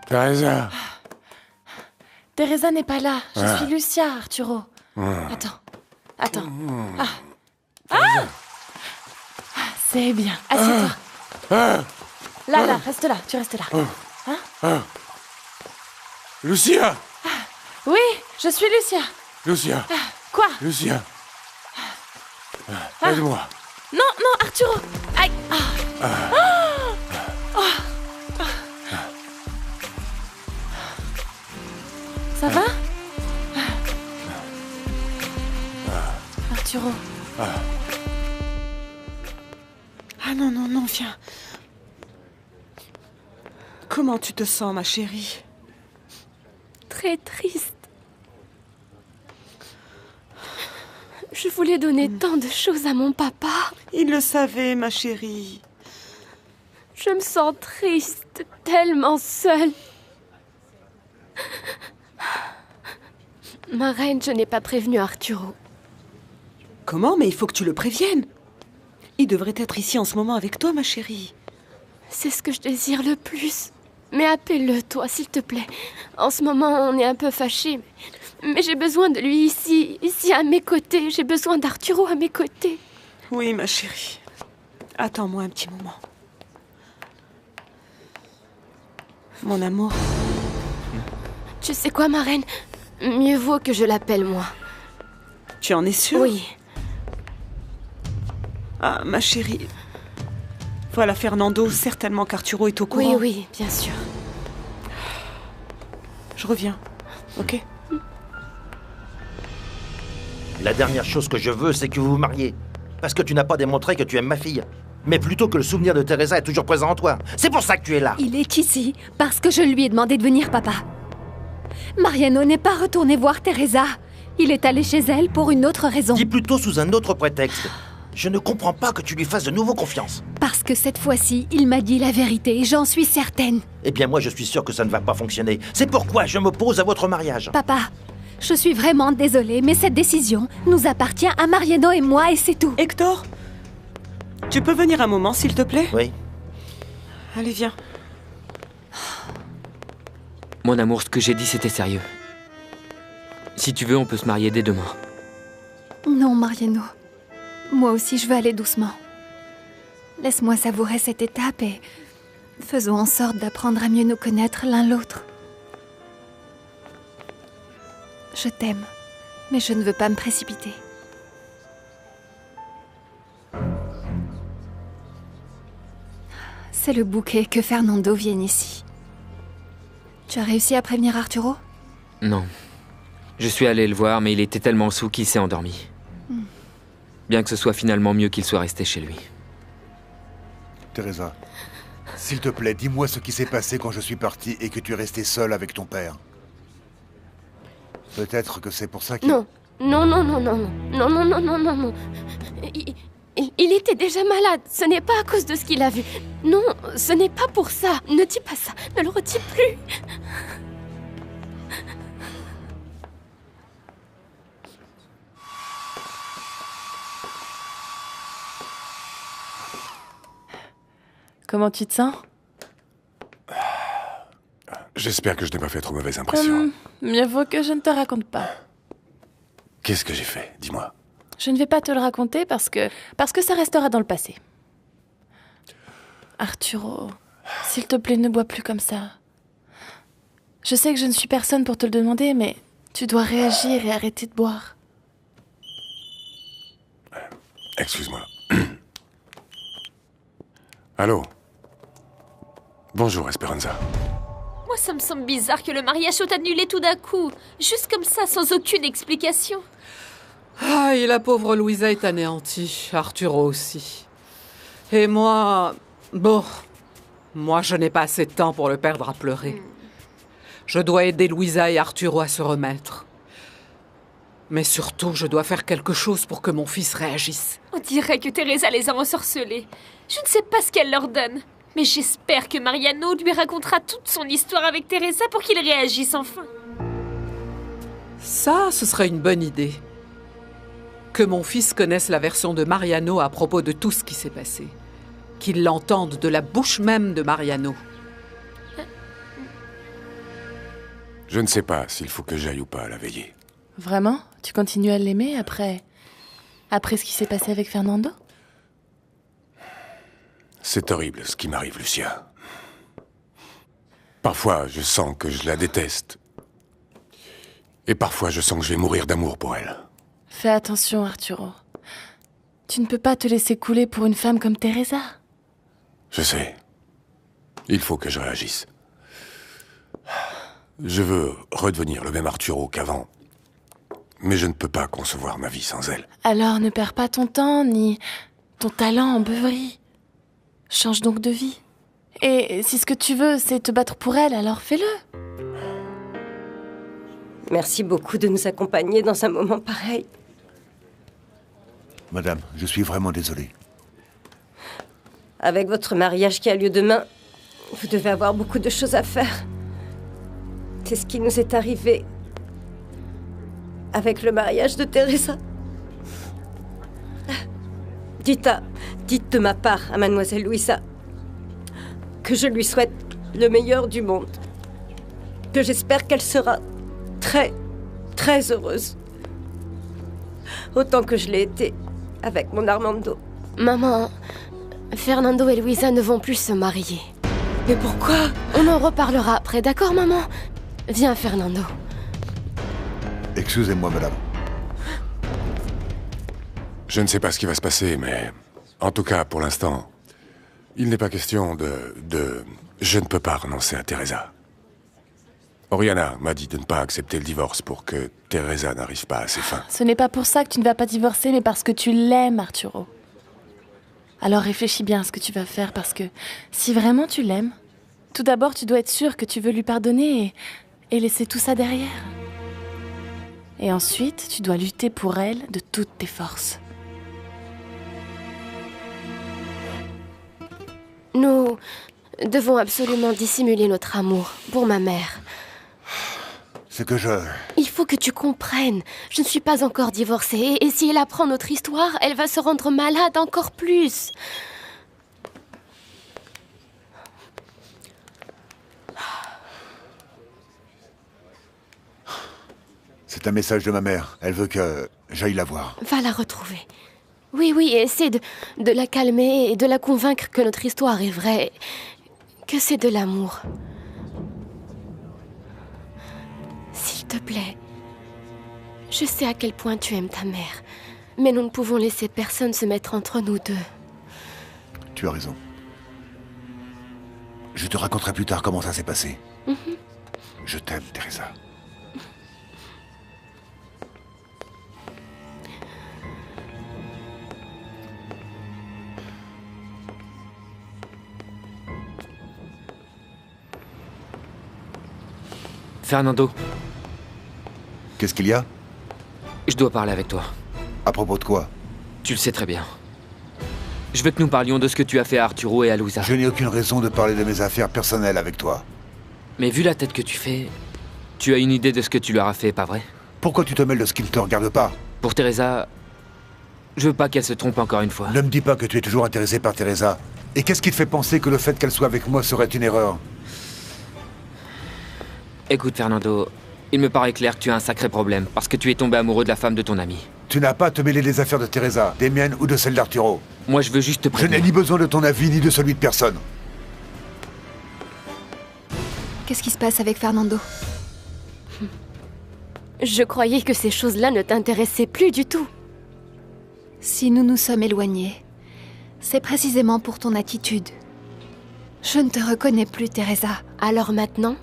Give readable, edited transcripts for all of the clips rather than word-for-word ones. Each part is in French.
Teresa. Teresa n'est pas là. Je suis Lucia, Arturo. Attends. C'est bien. Assieds-toi. Là, reste là. Tu restes là. Lucia. Oui, je suis Lucia. Lucia. Quoi? Lucia. Aide-moi. Non, Arturo. Aïe. Ça va? Arturo. Ah non, viens. Comment tu te sens, ma chérie? Très triste. Je voulais donner tant de choses à mon papa. Il le savait, ma chérie. Je me sens triste, tellement seule. Ma reine, je n'ai pas prévenu Arturo. Comment? Mais il faut que tu le préviennes. Il devrait être ici en ce moment avec toi, ma chérie. C'est ce que je désire le plus. Mais appelle-le, toi, s'il te plaît. En ce moment, on est un peu fâchés. Mais j'ai besoin de lui ici à mes côtés. J'ai besoin d'Arturo à mes côtés. Oui, ma chérie. Attends-moi un petit moment. Mon amour. Tu sais quoi, ma reine? Mieux vaut que je l'appelle, moi. Tu en es sûre? Oui. Ah, ma chérie. Voilà, Fernando, certainement qu'Arturo est au courant. Oui, bien sûr. Je reviens, ok? La dernière chose que je veux, c'est que vous vous mariez. Parce que tu n'as pas démontré que tu aimes ma fille. Mais plutôt que le souvenir de Teresa est toujours présent en toi. C'est pour ça que tu es là. Il est ici parce que je lui ai demandé de venir, papa. Mariano n'est pas retourné voir Teresa. Il est allé chez elle pour une autre raison. Dis plutôt sous un autre prétexte. Je ne comprends pas que tu lui fasses de nouveau confiance. Parce que cette fois-ci, il m'a dit la vérité, j'en suis certaine. Eh bien, moi, je suis sûr que ça ne va pas fonctionner. C'est pourquoi je m'oppose à votre mariage. Papa, je suis vraiment désolée, mais cette décision nous appartient à Mariano et moi et c'est tout. Hector, tu peux venir un moment, s'il te plaît? Oui. Allez, viens. Mon amour, ce que j'ai dit, c'était sérieux. Si tu veux, on peut se marier dès demain. Non, Mariano. Moi aussi, je veux aller doucement. Laisse-moi savourer cette étape et faisons en sorte d'apprendre à mieux nous connaître l'un l'autre. Je t'aime, mais je ne veux pas me précipiter. C'est le bouquet que Fernando vienne ici. Tu as réussi à prévenir Arturo? Non. Je suis allé le voir, mais il était tellement saoul qu'il s'est endormi. Bien que ce soit finalement mieux qu'il soit resté chez lui. Teresa, s'il te plaît, dis-moi ce qui s'est passé quand je suis parti et que tu es restée seule avec ton père. Peut-être que c'est pour ça qu'il... Non. Il était déjà malade. Ce n'est pas à cause de ce qu'il a vu. Non, ce n'est pas pour ça. Ne dis pas ça. Ne le redis plus. Comment tu te sens? J'espère que je n'ai pas fait trop mauvaise impression. Mieux vaut que je ne te raconte pas. Qu'est-ce que j'ai fait? Dis-moi. Je ne vais pas te le raconter parce que ça restera dans le passé. Arturo, s'il te plaît, ne bois plus comme ça. Je sais que je ne suis personne pour te le demander, mais tu dois réagir et arrêter de boire. Excuse-moi. Allô? Bonjour, Esperanza. Moi, ça me semble bizarre que le mariage soit annulé tout d'un coup. Juste comme ça, sans aucune explication. Ah, et la pauvre Louisa est anéantie. Arturo aussi. Et moi... Bon... Moi, je n'ai pas assez de temps pour le perdre à pleurer. Je dois aider Louisa et Arturo à se remettre. Mais surtout, je dois faire quelque chose pour que mon fils réagisse. On dirait que Teresa les a ensorcelés. Je ne sais pas ce qu'elle leur donne. Mais j'espère que Mariano lui racontera toute son histoire avec Teresa pour qu'il réagisse enfin. Ça, ce serait une bonne idée. Que mon fils connaisse la version de Mariano à propos de tout ce qui s'est passé. Qu'il l'entende de la bouche même de Mariano. Je ne sais pas s'il faut que j'aille ou pas à la veillée. Vraiment? Tu continues à l'aimer après ce qui s'est passé avec Fernando? C'est horrible ce qui m'arrive, Lucia. Parfois, je sens que je la déteste. Et parfois, je sens que je vais mourir d'amour pour elle. Fais attention, Arturo. Tu ne peux pas te laisser couler pour une femme comme Teresa. Je sais. Il faut que je réagisse. Je veux redevenir le même Arturo qu'avant. Mais je ne peux pas concevoir ma vie sans elle. Alors ne perds pas ton temps, ni ton talent en beuverie. Change donc de vie. Et si ce que tu veux, c'est te battre pour elle, alors fais-le. Merci beaucoup de nous accompagner dans un moment pareil. Madame, je suis vraiment désolé. Avec votre mariage qui a lieu demain, vous devez avoir beaucoup de choses à faire. C'est ce qui nous est arrivé avec le mariage de Teresa. Dites de ma part à mademoiselle Louisa que je lui souhaite le meilleur du monde. Que j'espère qu'elle sera très, très heureuse. Autant que je l'ai été avec mon Armando. Maman, Fernando et Louisa ne vont plus se marier. Mais pourquoi? On en reparlera après, d'accord, maman? Viens, Fernando. Excusez-moi, madame. Je ne sais pas ce qui va se passer, mais... En tout cas, pour l'instant, il n'est pas question de... Je ne peux pas renoncer à Teresa. Oriana m'a dit de ne pas accepter le divorce pour que Teresa n'arrive pas à ses fins. Ce n'est pas pour ça que tu ne vas pas divorcer, mais parce que tu l'aimes, Arturo. Alors réfléchis bien à ce que tu vas faire, parce que si vraiment tu l'aimes, tout d'abord tu dois être sûr que tu veux lui pardonner et laisser tout ça derrière. Et ensuite, tu dois lutter pour elle de toutes tes forces. Nous devons absolument dissimuler notre amour pour ma mère. C'est que Il faut que tu comprennes. Je ne suis pas encore divorcée. Et si elle apprend notre histoire, elle va se rendre malade encore plus. C'est un message de ma mère. Elle veut que j'aille la voir. Va la retrouver. Oui, et essaie de la calmer et de la convaincre que notre histoire est vraie. Que c'est de l'amour. S'il te plaît. Je sais à quel point tu aimes ta mère. Mais nous ne pouvons laisser personne se mettre entre nous deux. Tu as raison. Je te raconterai plus tard comment ça s'est passé. Je t'aime, Teresa. Fernando. Qu'est-ce qu'il y a? Je dois parler avec toi. À propos de quoi? Tu le sais très bien. Je veux que nous parlions de ce que tu as fait à Arturo et à Louisa. Je n'ai aucune raison de parler de mes affaires personnelles avec toi. Mais vu la tête que tu fais, tu as une idée de ce que tu leur as fait, pas vrai? Pourquoi tu te mêles de ce qui ne te regarde pas? Pour Teresa, je veux pas qu'elle se trompe encore une fois. Ne me dis pas que tu es toujours intéressé par Teresa. Et qu'est-ce qui te fait penser que le fait qu'elle soit avec moi serait une erreur? Écoute, Fernando, il me paraît clair que tu as un sacré problème, parce que tu es tombé amoureux de la femme de ton ami. Tu n'as pas à te mêler des affaires de Teresa, des miennes ou de celles d'Arturo. Moi, je veux juste te Je prévenir. n'ai ni besoin de ton avis, ni de celui de personne. Qu'est-ce qui se passe avec Fernando? Je croyais que ces choses-là ne t'intéressaient plus du tout. Si nous nous sommes éloignés, c'est précisément pour ton attitude. Je ne te reconnais plus, Teresa. Alors maintenant,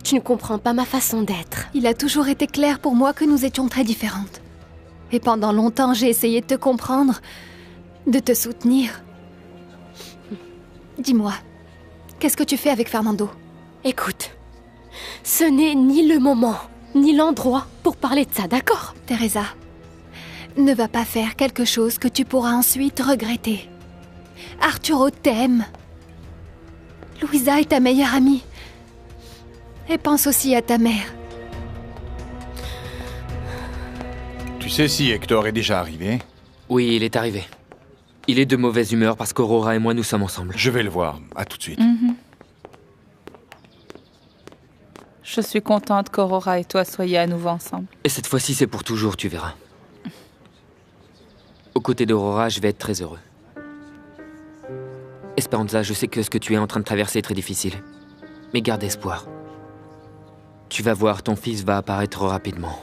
tu ne comprends pas ma façon d'être. Il a toujours été clair pour moi que nous étions très différentes. Et pendant longtemps, j'ai essayé de te comprendre, de te soutenir. Dis-moi, qu'est-ce que tu fais avec Fernando? Écoute, ce n'est ni le moment, ni l'endroit pour parler de ça, d'accord? Teresa, ne va pas faire quelque chose que tu pourras ensuite regretter. Arturo t'aime. Louisa est ta meilleure amie. Et pense aussi à ta mère. Tu sais si Hector est déjà arrivé? Oui, il est arrivé. Il est de mauvaise humeur parce qu'Aurora et moi, nous sommes ensemble. Je vais le voir. À tout de suite. Je suis contente qu'Aurora et toi soyez à nouveau ensemble. Et cette fois-ci, c'est pour toujours, tu verras. Aux côtés d'Aurora, je vais être très heureux. Esperanza, je sais que ce que tu es en train de traverser est très difficile. Mais garde espoir. Tu vas voir, ton fils va apparaître rapidement.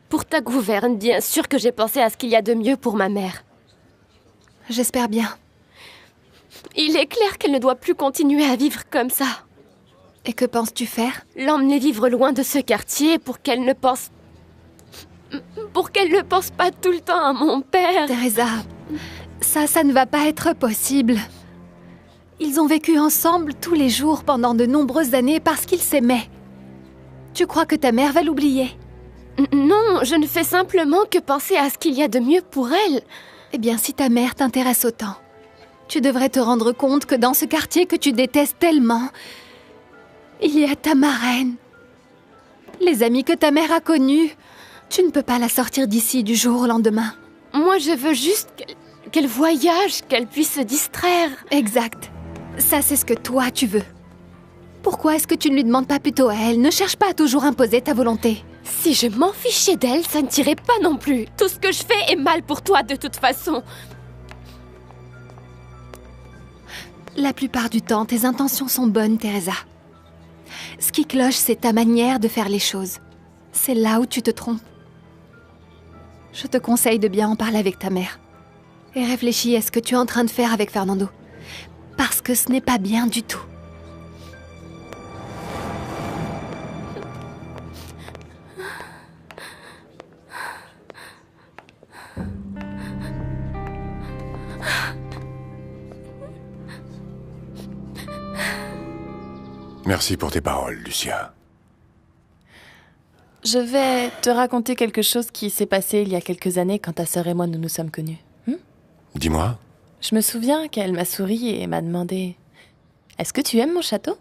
Pour ta gouverne, bien sûr que j'ai pensé à ce qu'il y a de mieux pour ma mère. J'espère bien. Il est clair qu'elle ne doit plus continuer à vivre comme ça. Et que penses-tu faire? L'emmener vivre loin de ce quartier pour qu'elle ne pense... Pour qu'elle ne pense pas tout le temps à mon père. Teresa, ça ne va pas être possible. Ils ont vécu ensemble tous les jours pendant de nombreuses années parce qu'ils s'aimaient. Tu crois que ta mère va l'oublier? Non, je ne fais simplement que penser à ce qu'il y a de mieux pour elle. Eh bien, si ta mère t'intéresse autant, tu devrais te rendre compte que dans ce quartier que tu détestes tellement, il y a ta marraine. Les amis que ta mère a connus. Tu ne peux pas la sortir d'ici du jour au lendemain. Moi, je veux juste qu'elle voyage, qu'elle puisse se distraire. Exact. Ça, c'est ce que toi, tu veux. Pourquoi est-ce que tu ne lui demandes pas plutôt à elle? Ne cherche pas à toujours imposer ta volonté. Si je m'en fichais d'elle, ça ne tirait pas non plus. Tout ce que je fais est mal pour toi de toute façon. La plupart du temps, tes intentions sont bonnes, Teresa. Ce qui cloche, c'est ta manière de faire les choses. C'est là où tu te trompes. Je te conseille de bien en parler avec ta mère. Et réfléchis à ce que tu es en train de faire avec Fernando. Parce que ce n'est pas bien du tout. Merci pour tes paroles, Lucia. Je vais te raconter quelque chose qui s'est passé il y a quelques années quand ta sœur et moi nous nous sommes connus. Dis-moi. Je me souviens qu'elle m'a souri et m'a demandé « Est-ce que tu aimes mon château ?»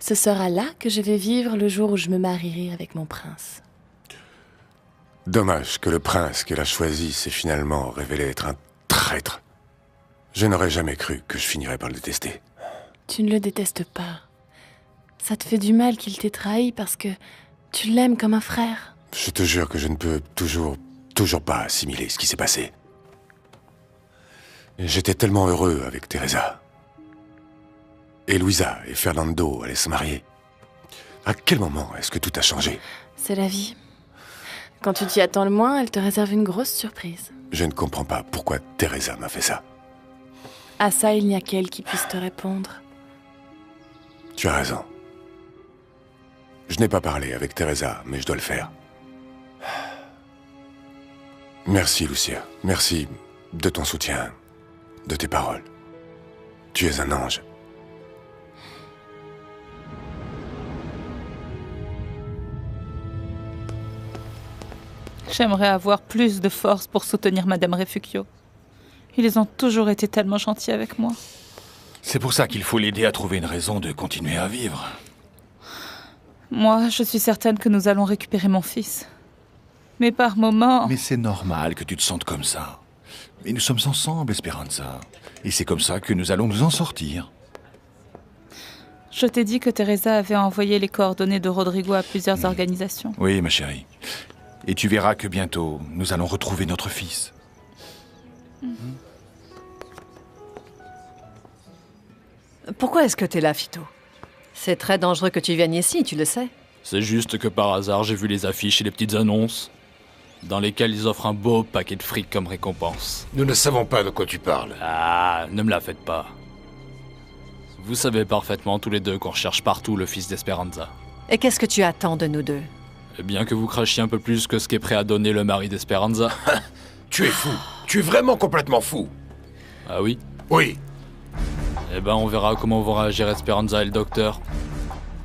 Ce sera là que je vais vivre le jour où je me marierai avec mon prince. Dommage que le prince qu'elle a choisi s'est finalement révélé être un traître. Je n'aurais jamais cru que je finirais par le détester. Tu ne le détestes pas. Ça te fait du mal qu'il t'ait trahi parce que tu l'aimes comme un frère. Je te jure que je ne peux toujours pas assimiler ce qui s'est passé. J'étais tellement heureux avec Teresa. Et Luisa et Fernando allaient se marier. À quel moment est-ce que tout a changé? C'est la vie. Quand tu t'y attends le moins, elle te réserve une grosse surprise. Je ne comprends pas pourquoi Teresa m'a fait ça. À ça, il n'y a qu'elle qui puisse te répondre. Tu as raison. Je n'ai pas parlé avec Teresa, mais je dois le faire. Merci, Lucia. Merci de ton soutien, de tes paroles. Tu es un ange. J'aimerais avoir plus de force pour soutenir Madame Refugio. Ils ont toujours été tellement gentils avec moi. C'est pour ça qu'il faut l'aider à trouver une raison de continuer à vivre. Moi, je suis certaine que nous allons récupérer mon fils. Mais par moments... Mais c'est normal que tu te sentes comme ça. Mais nous sommes ensemble, Esperanza. Et c'est comme ça que nous allons nous en sortir. Je t'ai dit que Teresa avait envoyé les coordonnées de Rodrigo à plusieurs organisations. Oui, ma chérie. Et tu verras que bientôt, nous allons retrouver notre fils. Pourquoi est-ce que t'es là, Fito? C'est très dangereux que tu viennes ici, tu le sais. C'est juste que par hasard, j'ai vu les affiches et les petites annonces dans lesquelles ils offrent un beau paquet de fric comme récompense. Nous ne savons pas de quoi tu parles. Ah, ne me la faites pas. Vous savez parfaitement tous les deux qu'on recherche partout le fils d'Esperanza. Et qu'est-ce que tu attends de nous deux? Et bien que vous crachiez un peu plus que ce qu'est prêt à donner le mari d'Esperanza. Tu es fou. Tu es vraiment complètement fou. Ah oui? Oui. Eh ben, on verra comment vont réagir Esperanza et le docteur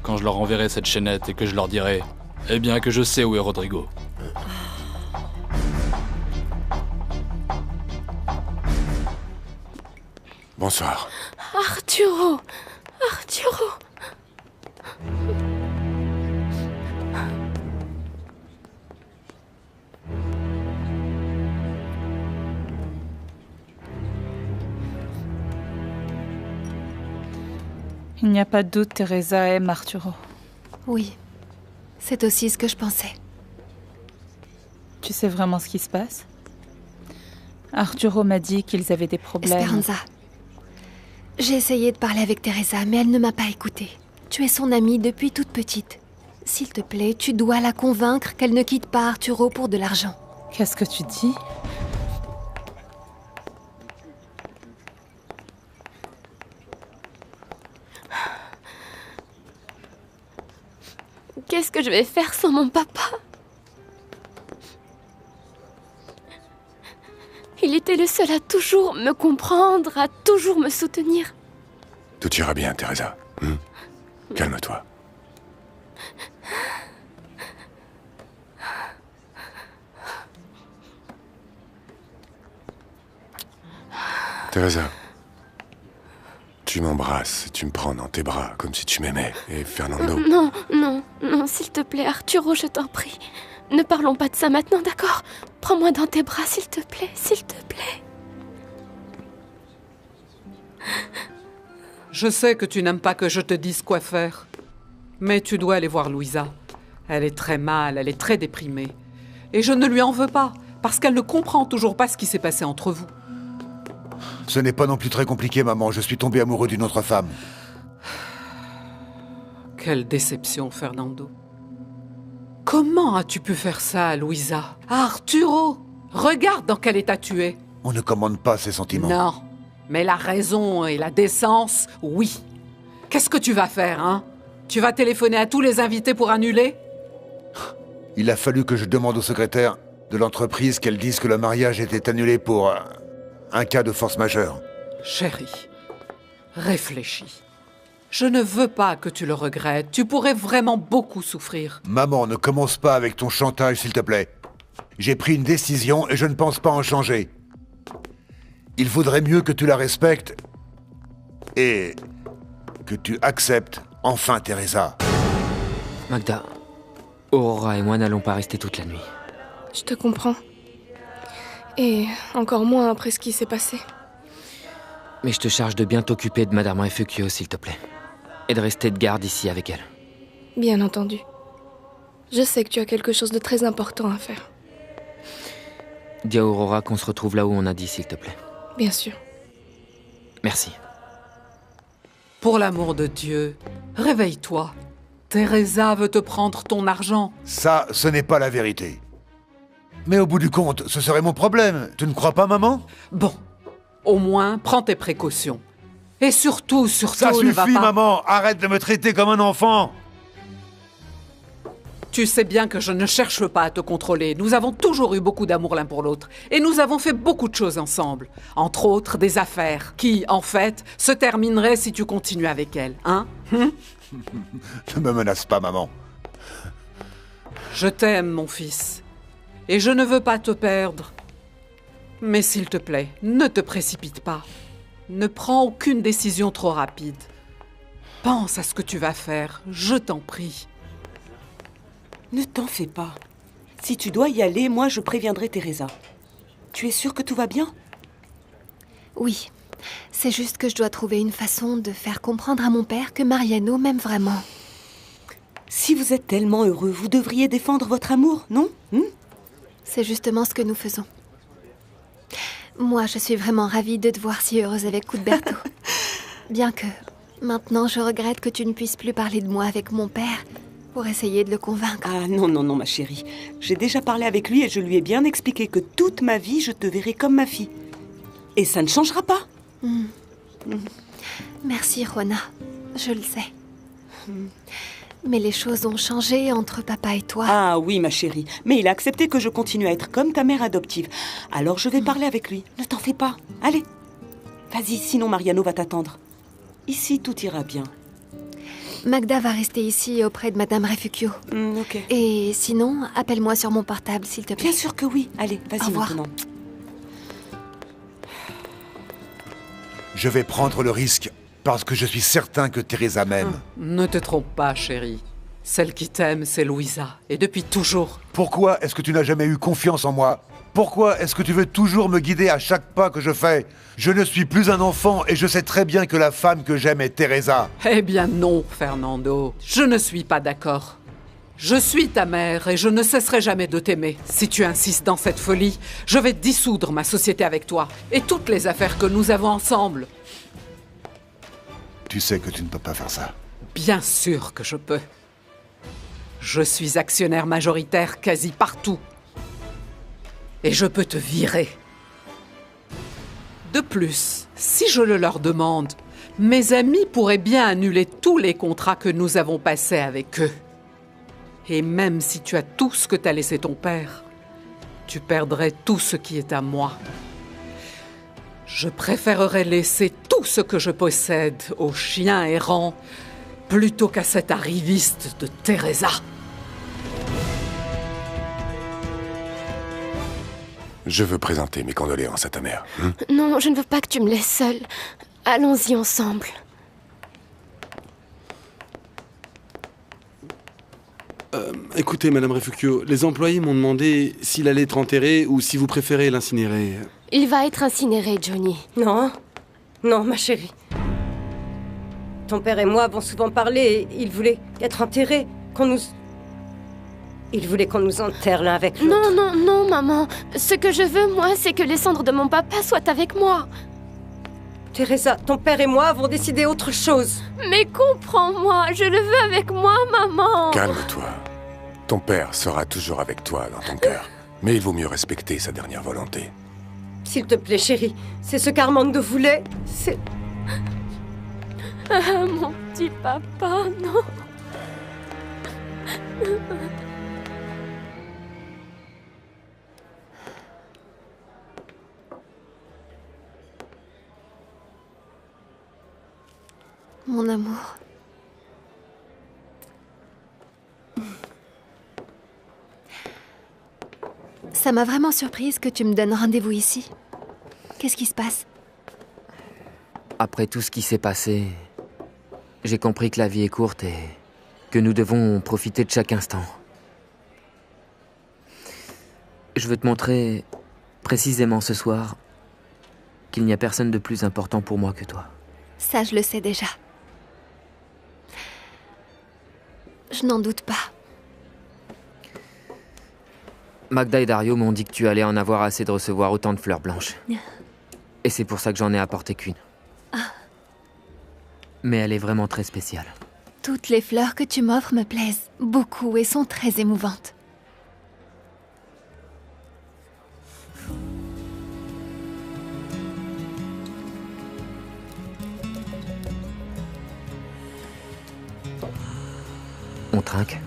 quand je leur enverrai cette chaînette et que je leur dirai eh bien que je sais où est Rodrigo. Bonsoir. Arturo! Arturo! Il n'y a pas de doute, Teresa aime Arturo. Oui, c'est aussi ce que je pensais. Tu sais vraiment ce qui se passe? Arturo m'a dit qu'ils avaient des problèmes. Esperanza, j'ai essayé de parler avec Teresa, mais elle ne m'a pas écoutée. Tu es son amie depuis toute petite. S'il te plaît, tu dois la convaincre qu'elle ne quitte pas Arturo pour de l'argent. Qu'est-ce que tu dis? Qu'est-ce que je vais faire sans mon papa? Il était le seul à toujours me comprendre, à toujours me soutenir. Tout ira bien, Teresa. Calme-toi. Teresa, tu m'embrasses et tu me prends dans tes bras comme si tu m'aimais. Et Fernando... Non, non, non, s'il te plaît, Arturo, je t'en prie. Ne parlons pas de ça maintenant, d'accord? Prends-moi dans tes bras, s'il te plaît, s'il te plaît. Je sais que tu n'aimes pas que je te dise quoi faire. Mais tu dois aller voir Luisa. Elle est très mal, elle est très déprimée. Et je ne lui en veux pas, parce qu'elle ne comprend toujours pas ce qui s'est passé entre vous. Ce n'est pas non plus très compliqué, maman. Je suis tombé amoureux d'une autre femme. Quelle déception, Fernando. Comment as-tu pu faire ça à Luisa? Arturo, regarde dans quel état tu es. On ne commande pas ses sentiments. Non, mais la raison et la décence, oui. Qu'est-ce que tu vas faire, hein? Tu vas téléphoner à tous les invités pour annuler? Il a fallu que je demande au secrétaire de l'entreprise qu'elle dise que le mariage était annulé pour un cas de force majeure. Chérie, réfléchis. Je ne veux pas que tu le regrettes. Tu pourrais vraiment beaucoup souffrir. Maman, ne commence pas avec ton chantage, s'il te plaît. J'ai pris une décision et je ne pense pas en changer. Il vaudrait mieux que tu la respectes et que tu acceptes enfin Teresa. Magda, Aurora et moi n'allons pas rester toute la nuit. Je te comprends. Et encore moins après ce qui s'est passé. Mais je te charge de bien t'occuper de Madame Refugio, s'il te plaît. Et de rester de garde ici avec elle. Bien entendu. Je sais que tu as quelque chose de très important à faire. Dis à Aurora qu'on se retrouve là où on a dit, s'il te plaît. Bien sûr. Merci. Pour l'amour de Dieu, réveille-toi. Teresa veut te prendre ton argent. Ça, ce n'est pas la vérité. Mais au bout du compte, ce serait mon problème. Tu ne crois pas, maman? Bon, au moins, prends tes précautions. Et surtout, Ça ne va suffit, pas... maman. Arrête de me traiter comme un enfant. Tu sais bien que je ne cherche pas à te contrôler. Nous avons toujours eu beaucoup d'amour l'un pour l'autre. Et nous avons fait beaucoup de choses ensemble. Entre autres, des affaires qui, en fait, se termineraient si tu continues avec elle. Hein? Ne me menace pas, maman. Je t'aime, mon fils. Et je ne veux pas te perdre. Mais s'il te plaît, ne te précipite pas. Ne prends aucune décision trop rapide. Pense à ce que tu vas faire, je t'en prie. Ne t'en fais pas. Si tu dois y aller, moi je préviendrai Teresa. Tu es sûre que tout va bien? Oui. C'est juste que je dois trouver une façon de faire comprendre à mon père que Mariano m'aime vraiment. Si vous êtes tellement heureux, vous devriez défendre votre amour, non? C'est justement ce que nous faisons. Moi, je suis vraiment ravie de te voir si heureuse avec Cuthberto. Bien que, maintenant, je regrette que tu ne puisses plus parler de moi avec mon père pour essayer de le convaincre. Ah non, non, non, ma chérie. J'ai déjà parlé avec lui et je lui ai bien expliqué que toute ma vie, je te verrai comme ma fille. Et ça ne changera pas. Merci, Juana. Je le sais. Mais les choses ont changé entre papa et toi. Ah oui, ma chérie. Mais il a accepté que je continue à être comme ta mère adoptive. Alors je vais parler avec lui. Ne t'en fais pas. Allez. Vas-y, sinon Mariano va t'attendre. Ici, tout ira bien. Magda va rester ici auprès de Madame Refugio. Ok. Et sinon, appelle-moi sur mon portable, s'il te plaît. Bien sûr que oui. Allez, vas-y maintenant. Je vais prendre le risque parce que je suis certain que Teresa m'aime. Ne te trompe pas, chérie. Celle qui t'aime, c'est Luisa. Et depuis toujours. Pourquoi est-ce que tu n'as jamais eu confiance en moi? Pourquoi est-ce que tu veux toujours me guider à chaque pas que je fais? Je ne suis plus un enfant et je sais très bien que la femme que j'aime est Teresa. Eh bien non, Fernando. Je ne suis pas d'accord. Je suis ta mère et je ne cesserai jamais de t'aimer. Si tu insistes dans cette folie, je vais dissoudre ma société avec toi et toutes les affaires que nous avons ensemble. Tu sais que tu ne peux pas faire ça. Bien sûr que je peux. Je suis actionnaire majoritaire quasi partout. Et je peux te virer. De plus, si je le leur demande, mes amis pourraient bien annuler tous les contrats que nous avons passés avec eux. Et même si tu as tout ce que t'a laissé ton père, tu perdrais tout ce qui est à moi. Je préférerais laisser tout ce que je possède aux chiens errants plutôt qu'à cet arriviste de Teresa. Je veux présenter mes condoléances à ta mère. Non, je ne veux pas que tu me laisses seule. Allons-y ensemble. Écoutez, Madame Refugio, les employés m'ont demandé s'il allait être enterré ou si vous préférez l'incinérer. Il va être incinéré, Johnny. Non, non, ma chérie. Ton père et moi avons souvent parlé et il voulait être enterré, Il voulait qu'on nous enterre l'un avec l'autre. Non, non, non, maman. Ce que je veux, moi, c'est que les cendres de mon papa soient avec moi. Teresa, ton père et moi avons décidé autre chose. Mais comprends-moi, je le veux avec moi, maman. Calme-toi. Ton père sera toujours avec toi dans ton cœur. Mais il vaut mieux respecter sa dernière volonté. S'il te plaît, chérie, c'est ce qu'Armando voulait. C'est... Ah, mon petit papa, non. Mon amour. Ça m'a vraiment surprise que tu me donnes rendez-vous ici. Qu'est-ce qui se passe? Après tout ce qui s'est passé, j'ai compris que la vie est courte et que nous devons profiter de chaque instant. Je veux te montrer, précisément ce soir, qu'il n'y a personne de plus important pour moi que toi. Ça, je le sais déjà. Je n'en doute pas. Magda et Dario m'ont dit que tu allais en avoir assez de recevoir autant de fleurs blanches. Et c'est pour ça que j'en ai apporté qu'une. Mais elle est vraiment très spéciale. Toutes les fleurs que tu m'offres me plaisent beaucoup et sont très émouvantes. On trinque.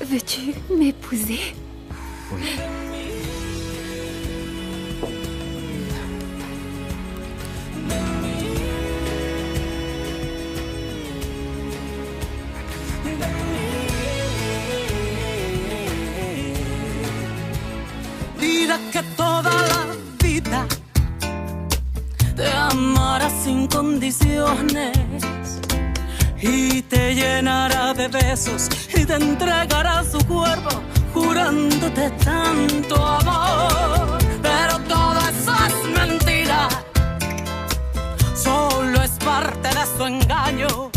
Veux-tu m'épouser? Oui. Dirá que toda la vida te amará sin condiciones y te llenará de besos y te entregará su cuerpo jurándote tanto amor. Pero todo eso es mentira, solo es parte de su engaño.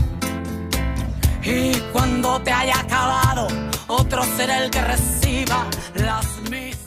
Y cuando te haya acabado, otro será el que reciba las mismas.